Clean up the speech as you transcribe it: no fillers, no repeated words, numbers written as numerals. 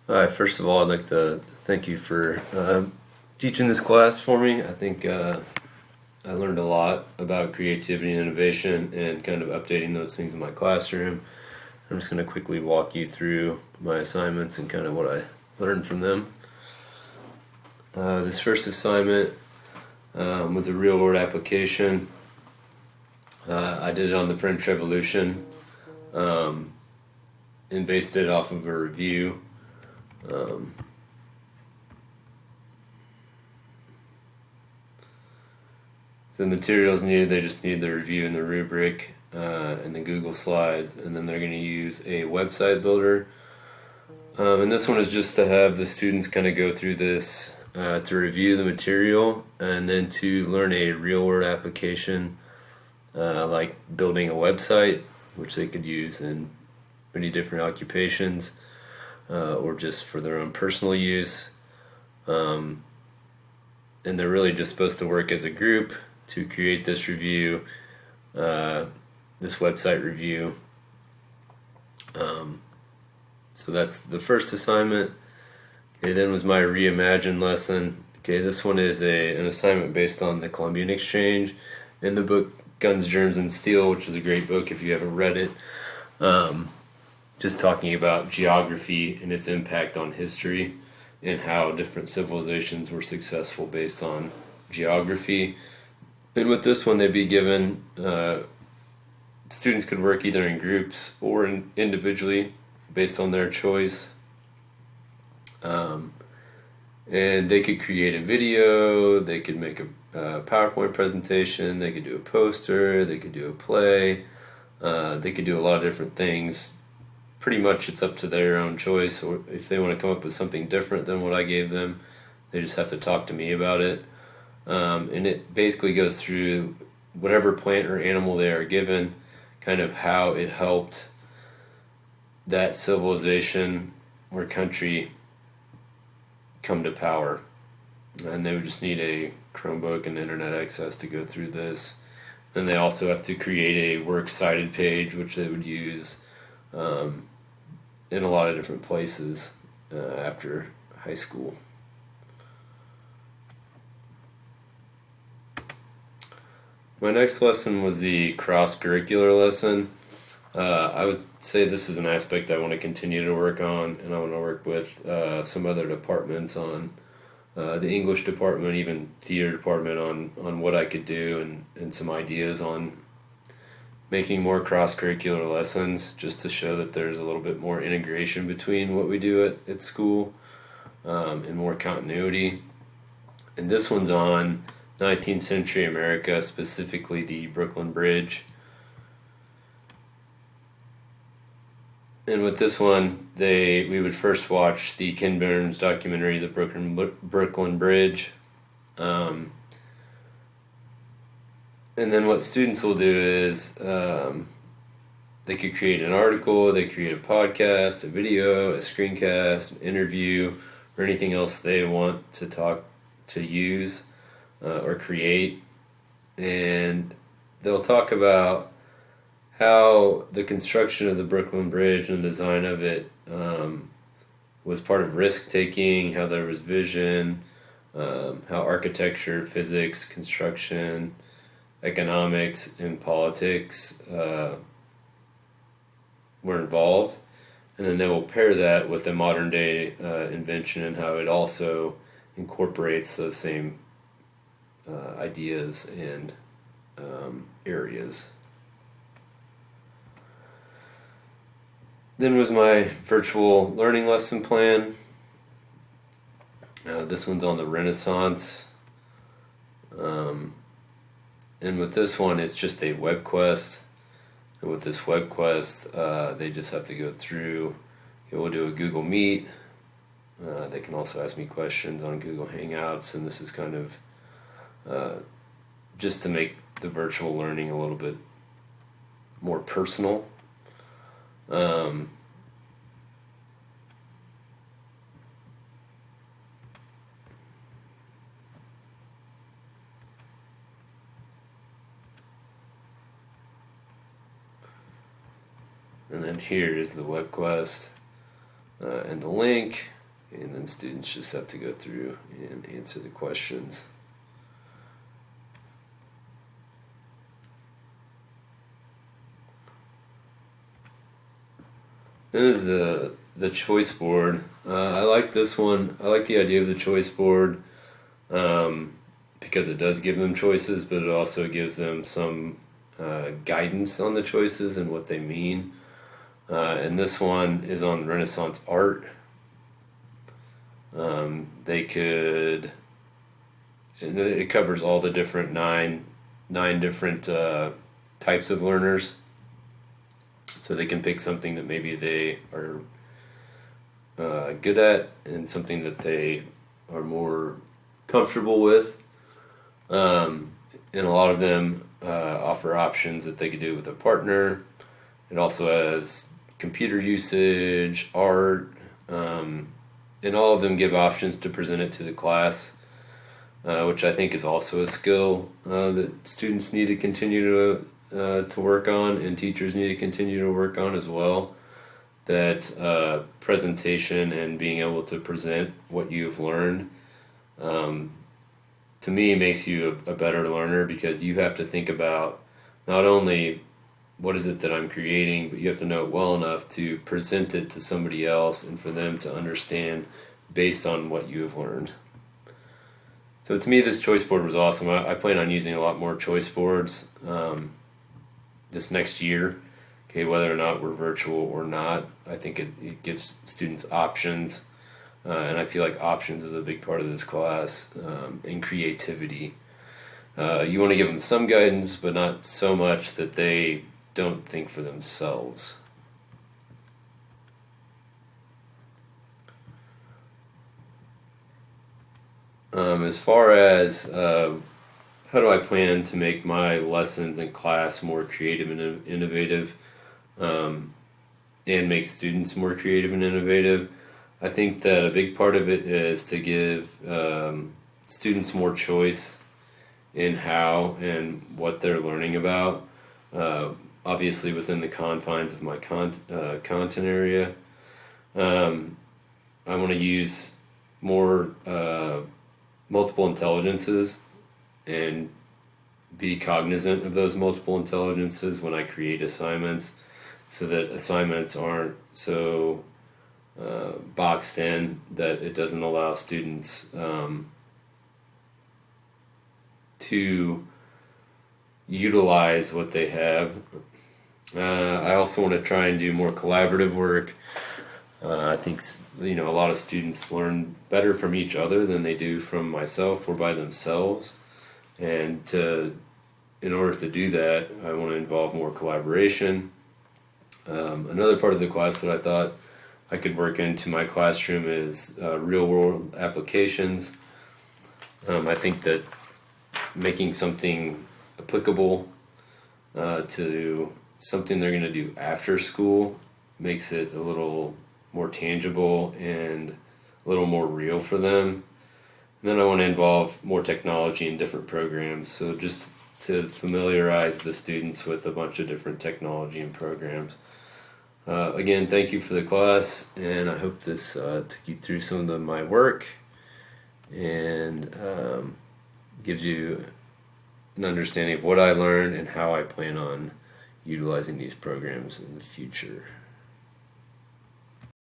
Hi, first of all, I'd like to thank you for teaching this class for me. I think I learned a lot about creativity and innovation and kind of updating those things in my classroom. I'm just going to quickly walk you through my assignments and kind of what I learned from them. This first assignment was a real world application. I did it on the French Revolution and based it off of a review. The materials needed, they just need the review and the rubric and the Google Slides, and then they're going to use a website builder. And this one is just to have the students kind of go through this to review the material and then to learn a real world application like building a website, which they could use in many different occupations or just for their own personal use. And they're really just supposed to work as a group to create this review, this website review. So that's the first assignment. Okay, then was my Reimagine lesson. Okay, this one is an assignment based on the Columbian Exchange in the book Guns, Germs, and Steel, which is a great book if you haven't read it. Just talking about geography and its impact on history and how different civilizations were successful based on geography. And with this one, they'd be given, students could work either in groups or individually based on their choice. And they could create a video, they could make a PowerPoint presentation, they could do a poster, they could do a play, they could do a lot of different things. Pretty much it's up to their own choice, or if they want to come up with something different than what I gave them, they just have to talk to me about it. And it basically goes through whatever plant or animal they are given, kind of how it helped that civilization or country come to power. And they would just need a Chromebook and internet access to go through this. Then they also have to create a works cited page, which they would use in a lot of different places after high school. My next lesson was the cross-curricular lesson. I would say this is an aspect I want to continue to work on, and I want to work with some other departments on the English department, even theater department, on what I could do and some ideas on making more cross-curricular lessons just to show that there's a little bit more integration between what we do at school and more continuity. And this one's on 19th century America, specifically the Brooklyn Bridge. And with this one, we would first watch the Ken Burns documentary, The Brooklyn Bridge. And then what students will do is they could create an article, they create a podcast, a video, a screencast, an interview, or anything else they want to use or create. And they'll talk about how the construction of the Brooklyn Bridge and the design of it was part of risk-taking, how there was vision, how architecture, physics, construction, economics, and politics were involved. And then they will pair that with a modern-day invention and how it also incorporates those same ideas and areas. Then was my virtual learning lesson plan. This one's on the Renaissance. And with this one, it's just a web quest. And with this web quest, they just have to go through. We'll do a Google Meet. They can also ask me questions on Google Hangouts, and this is kind of just to make the virtual learning a little bit more personal. And then here is the web quest and the link. and then students just have to go through and answer the questions. Then is the choice board. I like this one. I like the idea of the choice board because it does give them choices, but it also gives them some guidance on the choices and what they mean. And this one is on Renaissance art. They could, and it covers all the different nine different types of learners. So they can pick something that maybe they are good at and something that they are more comfortable with. And a lot of them offer options that they could do with a partner. It also has computer usage, art, and all of them give options to present it to the class, which I think is also a skill that students need to continue to work on, and teachers need to continue to work on as well. That presentation and being able to present what you've learned, to me, makes you a better learner, because you have to think about not only what is it that I'm creating, but you have to know it well enough to present it to somebody else and for them to understand based on what you have learned. So to me, this choice board was awesome. I plan on using a lot more choice boards this next year. Okay, whether or not we're virtual or not, I think it gives students options, and I feel like options is a big part of this class, and creativity. You want to give them some guidance, but not so much that they don't think for themselves. As far as how do I plan to make my lessons in class more creative and innovative, and make students more creative and innovative, I think that a big part of it is to give students more choice in how and what they're learning about, obviously within the confines of my content area. I want to use more multiple intelligences and be cognizant of those multiple intelligences when I create assignments, so that assignments aren't so boxed in that it doesn't allow students to utilize what they have. I also want to try and do more collaborative work. I think a lot of students learn better from each other than they do from myself or by themselves, and in order to do that, I want to involve more collaboration. Another part of the class that I thought I could work into my classroom is real world applications. I think that making something applicable to something they're going to do after school makes it a little more tangible and a little more real for them. And then I want to involve more technology in different programs, so just to familiarize the students with a bunch of different technology and programs. Again, thank you for the class, and I hope this took you through some of my work and gives you an understanding of what I learned and how I plan on utilizing these programs in the future.